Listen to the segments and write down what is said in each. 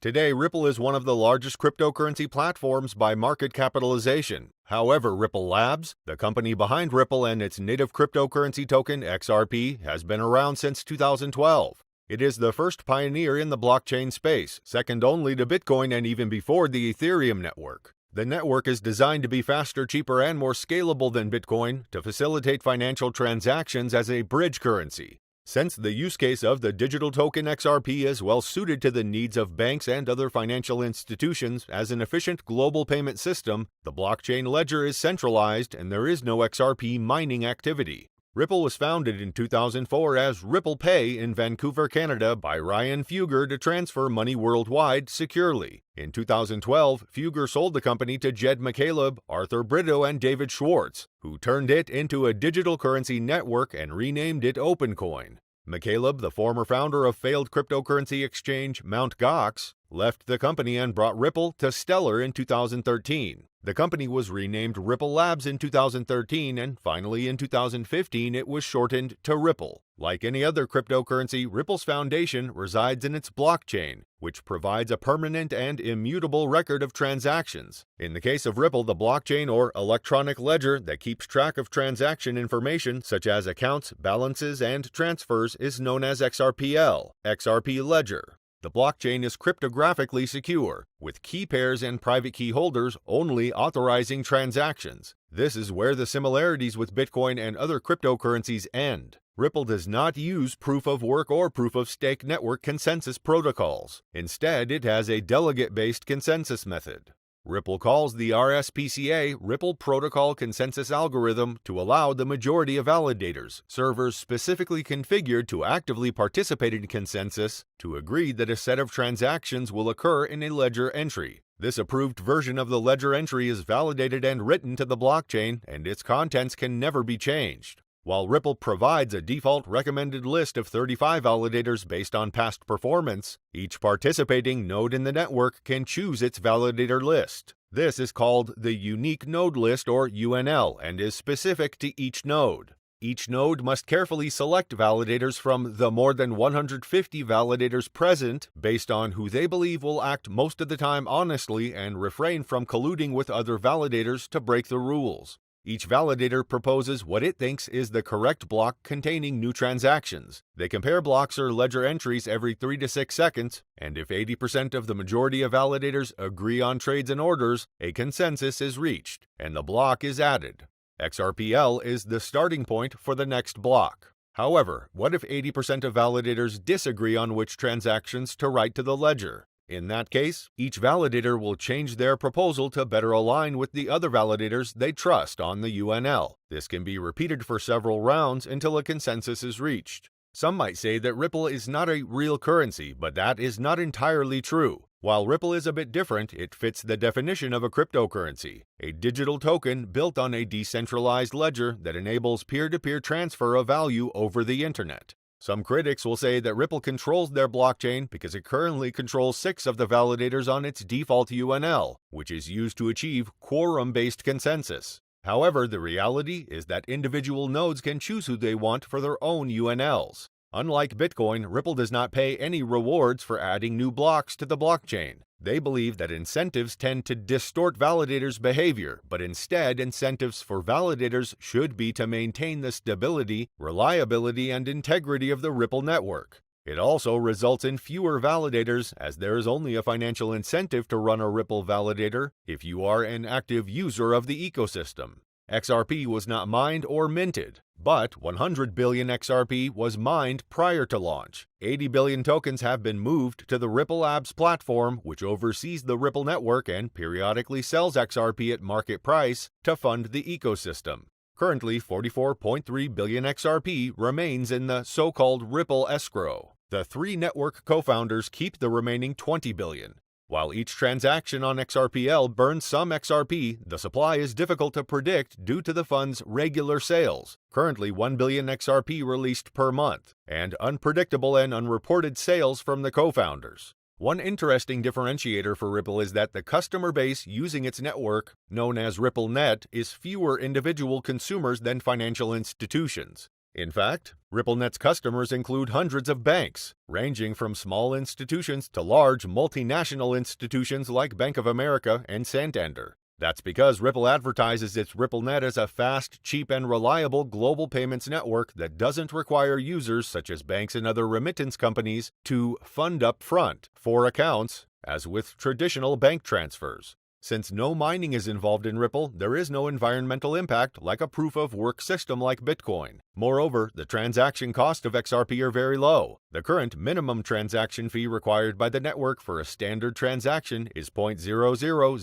Today, Ripple is one of the largest cryptocurrency platforms by market capitalization. However, Ripple Labs, the company behind Ripple and its native cryptocurrency token XRP, has been around since 2012. It is the first pioneer in the blockchain space, second only to Bitcoin and even before the Ethereum network. The network is designed to be faster, cheaper, and more scalable than Bitcoin to facilitate financial transactions as a bridge currency. Since the use case of the digital token XRP is well suited to the needs of banks and other financial institutions as an efficient global payment system, the blockchain ledger is centralized and there is no XRP mining activity. Ripple was founded in 2004 as Ripple Pay in Vancouver, Canada by Ryan Fugger to transfer money worldwide securely. In 2012, Fugger sold the company to Jed McCaleb, Arthur Brito, and David Schwartz, who turned it into a digital currency network and renamed it OpenCoin. McCaleb, the former founder of failed cryptocurrency exchange Mt. Gox, left the company and brought Ripple to Stellar in 2013. The company was renamed Ripple Labs in 2013, and finally in 2015 it was shortened to Ripple. Like any other cryptocurrency, Ripple's foundation resides in its blockchain, which provides a permanent and immutable record of transactions. In the case of Ripple, the blockchain or electronic ledger that keeps track of transaction information such as accounts, balances, and transfers is known as XRPL, XRP Ledger. The blockchain is cryptographically secure, with key pairs and private key holders only authorizing transactions. This is where the similarities with Bitcoin and other cryptocurrencies end. Ripple does not use proof-of-work or proof-of-stake network consensus protocols. Instead, it has a delegate-based consensus method. Ripple calls the RSPCA Ripple Protocol Consensus Algorithm to allow the majority of validators, servers specifically configured to actively participate in consensus, to agree that a set of transactions will occur in a ledger entry. This approved version of the ledger entry is validated and written to the blockchain, and its contents can never be changed. While Ripple provides a default recommended list of 35 validators based on past performance, each participating node in the network can choose its validator list. This is called the Unique Node List or UNL and is specific to each node. Each node must carefully select validators from the more than 150 validators present based on who they believe will act most of the time honestly and refrain from colluding with other validators to break the rules. Each validator proposes what it thinks is the correct block containing new transactions. They compare blocks or ledger entries every 3 to 6 seconds, and if 80% of the majority of validators agree on trades and orders, a consensus is reached, and the block is added. XRPL is the starting point for the next block. However, what if 80% of validators disagree on which transactions to write to the ledger? In that case, each validator will change their proposal to better align with the other validators they trust on the UNL. This can be repeated for several rounds until a consensus is reached. Some might say that Ripple is not a real currency, but that is not entirely true. While Ripple is a bit different, it fits the definition of a cryptocurrency, a digital token built on a decentralized ledger that enables peer-to-peer transfer of value over the internet. Some critics will say that Ripple controls their blockchain because it currently controls 6 of the validators on its default UNL, which is used to achieve quorum-based consensus. However, the reality is that individual nodes can choose who they want for their own UNLs. Unlike Bitcoin, Ripple does not pay any rewards for adding new blocks to the blockchain. They believe that incentives tend to distort validators' behavior, but instead incentives for validators should be to maintain the stability, reliability, and integrity of the Ripple network. It also results in fewer validators, as there is only a financial incentive to run a Ripple validator if you are an active user of the ecosystem. XRP was not mined or minted, but 100 billion XRP was mined prior to launch. 80 billion tokens have been moved to the Ripple Labs platform, which oversees the Ripple network and periodically sells XRP at market price to fund the ecosystem. Currently, 44.3 billion XRP remains in the so-called Ripple escrow. The 3 network co-founders keep the remaining 20 billion. While each transaction on XRPL burns some XRP, the supply is difficult to predict due to the fund's regular sales, currently 1 billion XRP released per month, and unpredictable and unreported sales from the co-founders. One interesting differentiator for Ripple is that the customer base using its network, known as RippleNet, is fewer individual consumers than financial institutions. In fact, RippleNet's customers include hundreds of banks, ranging from small institutions to large multinational institutions like Bank of America and Santander. That's because Ripple advertises its RippleNet as a fast, cheap, and reliable global payments network that doesn't require users such as banks and other remittance companies to fund up front for accounts, as with traditional bank transfers. Since no mining is involved in Ripple, there is no environmental impact like a proof-of-work system like Bitcoin. Moreover, the transaction costs of XRP are very low. The current minimum transaction fee required by the network for a standard transaction is 0.00001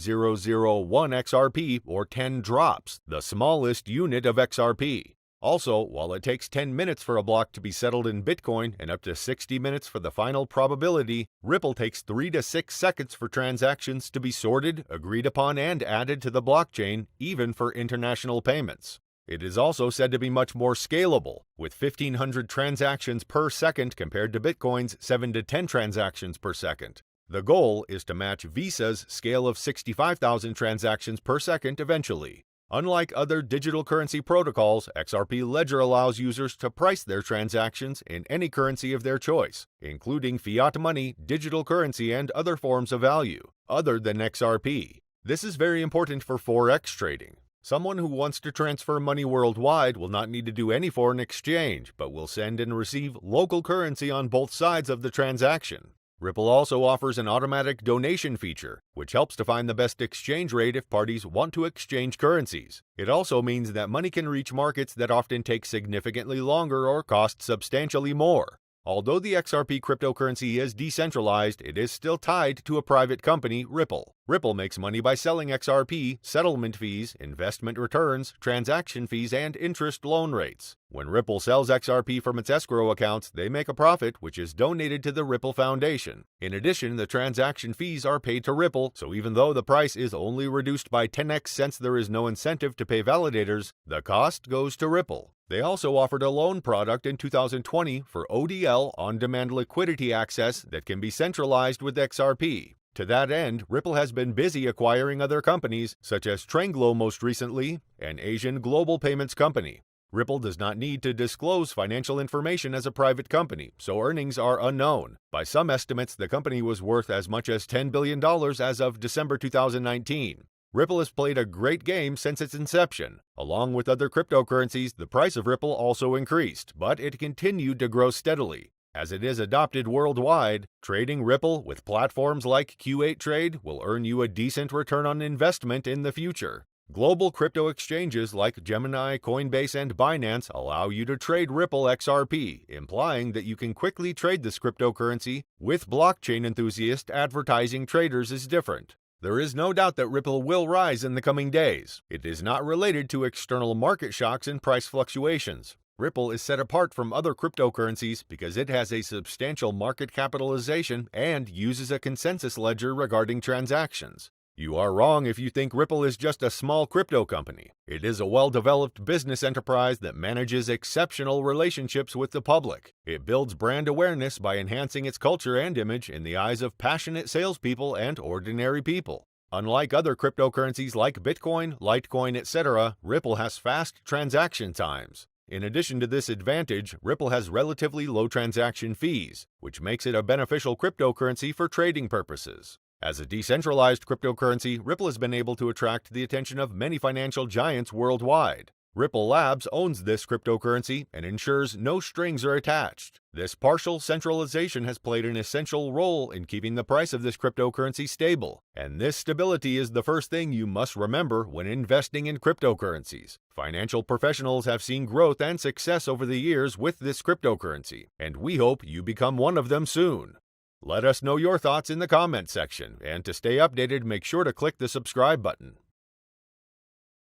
XRP, or 10 drops, the smallest unit of XRP. Also, while it takes 10 minutes for a block to be settled in Bitcoin and up to 60 minutes for the final probability, Ripple takes 3 to 6 seconds for transactions to be sorted, agreed upon, and added to the blockchain, even for international payments. It is also said to be much more scalable, with 1,500 transactions per second compared to Bitcoin's 7 to 10 transactions per second. The goal is to match Visa's scale of 65,000 transactions per second eventually. Unlike other digital currency protocols, XRP Ledger allows users to price their transactions in any currency of their choice, including fiat money, digital currency, and other forms of value, other than XRP. This is very important for Forex trading. Someone who wants to transfer money worldwide will not need to do any foreign exchange, but will send and receive local currency on both sides of the transaction. Ripple also offers an automatic donation feature, which helps to find the best exchange rate if parties want to exchange currencies. It also means that money can reach markets that often take significantly longer or cost substantially more. Although the XRP cryptocurrency is decentralized, it is still tied to a private company, Ripple. Ripple makes money by selling XRP, settlement fees, investment returns, transaction fees, and interest loan rates. When Ripple sells XRP from its escrow accounts, they make a profit, which is donated to the Ripple Foundation. In addition, the transaction fees are paid to Ripple, so even though the price is only reduced by 10x since there is no incentive to pay validators, the cost goes to Ripple. They also offered a loan product in 2020 for ODL, on-demand liquidity access, that can be centralized with XRP. To that end, Ripple has been busy acquiring other companies, such as Tranglo most recently, an Asian global payments company. Ripple does not need to disclose financial information as a private company, so earnings are unknown. By some estimates, the company was worth as much as $10 billion as of December 2019. Ripple has played a great game since its inception. Along with other cryptocurrencies, the price of Ripple also increased, but it continued to grow steadily. As it is adopted worldwide, trading Ripple with platforms like Q8 Trade will earn you a decent return on investment in the future. Global crypto exchanges like Gemini, Coinbase, and Binance allow you to trade Ripple XRP, implying that you can quickly trade this cryptocurrency. With blockchain enthusiast advertising traders is different. There is no doubt that Ripple will rise in the coming days. It is not related to external market shocks and price fluctuations. Ripple is set apart from other cryptocurrencies because it has a substantial market capitalization and uses a consensus ledger regarding transactions. You are wrong if you think Ripple is just a small crypto company. It is a well-developed business enterprise that manages exceptional relationships with the public. It builds brand awareness by enhancing its culture and image in the eyes of passionate salespeople and ordinary people. Unlike other cryptocurrencies like Bitcoin, Litecoin, etc., Ripple has fast transaction times. In addition to this advantage, Ripple has relatively low transaction fees, which makes it a beneficial cryptocurrency for trading purposes. As a decentralized cryptocurrency, Ripple has been able to attract the attention of many financial giants worldwide. Ripple Labs owns this cryptocurrency and ensures no strings are attached. This partial centralization has played an essential role in keeping the price of this cryptocurrency stable, and this stability is the first thing you must remember when investing in cryptocurrencies. Financial professionals have seen growth and success over the years with this cryptocurrency, and we hope you become one of them soon. Let us know your thoughts in the comment section, and to stay updated, make sure to click the subscribe button.